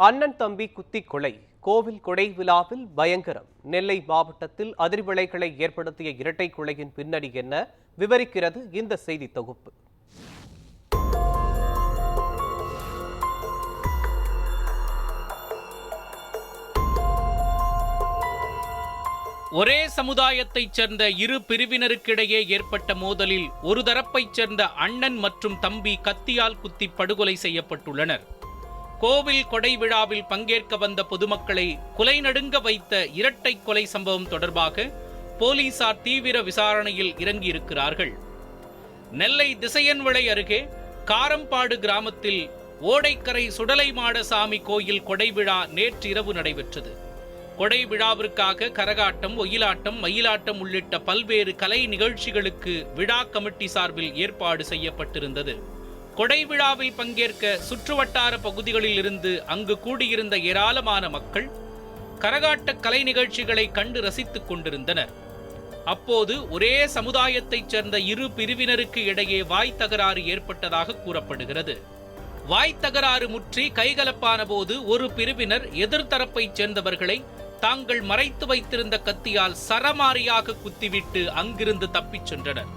அண்ணன் தம்பி குத்தி கொலை கோவில் கொடை விழாவில் பயங்கரம். நெல்லை மாவட்டத்தில் அதிர்வலைகளை ஏற்படுத்திய இரட்டை கொலையின் பின்னணி என்ன விவரிக்கிறது இந்த செய்தி தொகுப்பு. ஒரே சமுதாயத்தைச் சேர்ந்த இரு பிரிவினருக்கிடையே ஏற்பட்ட மோதலில் ஒரு தரப்பைச் சேர்ந்த அண்ணன் மற்றும் தம்பி கத்தியால் குத்தி படுகொலை செய்யப்பட்டுள்ளனர். கோவில் கொடை விழாவில் பங்கேற்க வந்த பொதுமக்களை கொலை நடுங்க வைத்த இரட்டை கொலை சம்பவம் தொடர்பாக போலீசார் தீவிர விசாரணையில் இறங்கியிருக்கிறார்கள். நெல்லை திசையன்விளை அருகே காரம்பாடு கிராமத்தில் ஓடைக்கரை சுடலைமாடசாமி கோயில் கொடை விழா நேற்றிரவு நடைபெற்றது. கொடை விழாவிற்காக கரகாட்டம், ஒயிலாட்டம், மயிலாட்டம் உள்ளிட்ட பல்வேறு கலை நிகழ்ச்சிகளுக்கு விழா கமிட்டி சார்பில் ஏற்பாடு செய்யப்பட்டிருந்தது. கொடை விழாவில் பங்கேற்க சுற்றுவட்டார பகுதிகளில் இருந்து அங்கு கூடியிருந்த ஏராளமான மக்கள் கரகாட்ட கலை நிகழ்ச்சிகளை கண்டு ரசித்துக் கொண்டிருந்தனர். அப்போது ஒரே சமுதாயத்தைச் சேர்ந்த இரு பிரிவினருக்கு இடையே வாய் தகராறு ஏற்பட்டதாக கூறப்படுகிறது. வாய் தகராறு முற்றி கைகலப்பான போது ஒரு பிரிவினர் எதிர்த்தரப்பைச் சேர்ந்தவர்களை தாங்கள் மறைத்து வைத்திருந்த கத்தியால் சரமாரியாக குத்திவிட்டு அங்கிருந்து தப்பிச் சென்றனர்.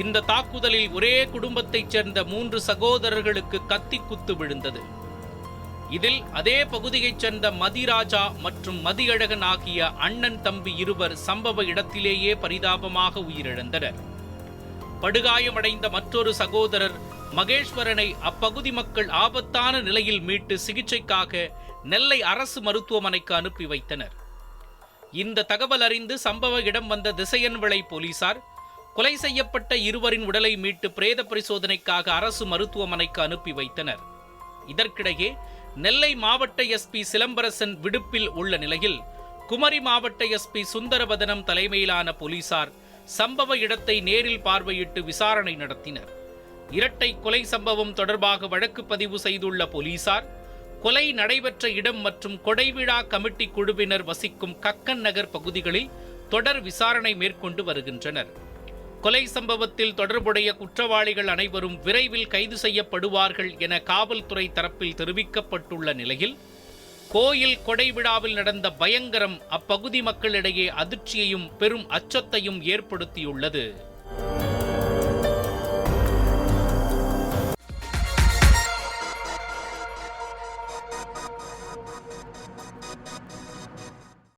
இந்த தாக்குதலில் ஒரே குடும்பத்தைச் சேர்ந்த 3 சகோதரர்களுக்கு கத்தி குத்து விழுந்தது. இதில் அதே பகுதியைச் சேர்ந்த மதிராஜா மற்றும் மதியழகன் ஆகிய அண்ணன் தம்பி இருவர் சம்பவ இடத்திலேயே பரிதாபமாக உயிரிழந்தனர். படுகாயமடைந்த மற்றொரு சகோதரர் மகேஸ்வரனை அப்பகுதி மக்கள் ஆபத்தான நிலையில் மீட்டு சிகிச்சைக்காக நெல்லை அரசு மருத்துவமனைக்கு அனுப்பி வைத்தனர். இந்த தகவல் அறிந்து சம்பவ இடம் வந்த திசையன்விளை போலீசார் கொலை செய்யப்பட்ட இருவரின் உடலை மீட்டு பிரேத பரிசோதனைக்காக அரசு மருத்துவமனைக்கு அனுப்பி வைத்தனர். இதற்கிடையே நெல்லை மாவட்ட எஸ்பி சிலம்பரசன் விடுப்பில் உள்ள நிலையில் குமரி மாவட்ட எஸ்பி சுந்தரவதனம் தலைமையிலான போலீசார் சம்பவ இடத்தை நேரில் பார்வையிட்டு விசாரணை நடத்தினர். இரட்டை கொலை சம்பவம் தொடர்பாக வழக்கு பதிவு செய்துள்ள போலீசார் கொலை நடைபெற்ற இடம் மற்றும் கொடைவிழா கமிட்டி குழுவினர் வசிக்கும் கக்கன் நகர் பகுதிகளில் தொடர் விசாரணை மேற்கொண்டு வருகின்றனர். கொலை சம்பவத்தில் தொடர்புடைய குற்றவாளிகள் அனைவரும் விரைவில் கைது செய்யப்படுவார்கள் என காவல்துறை தரப்பில் தெரிவிக்கப்பட்டுள்ள நிலையில் கோயில் கொடை விழாவில் நடந்த பயங்கரம் அப்பகுதி மக்களிடையே அதிர்ச்சியையும் பெரும் அச்சத்தையும் ஏற்படுத்தியுள்ளது.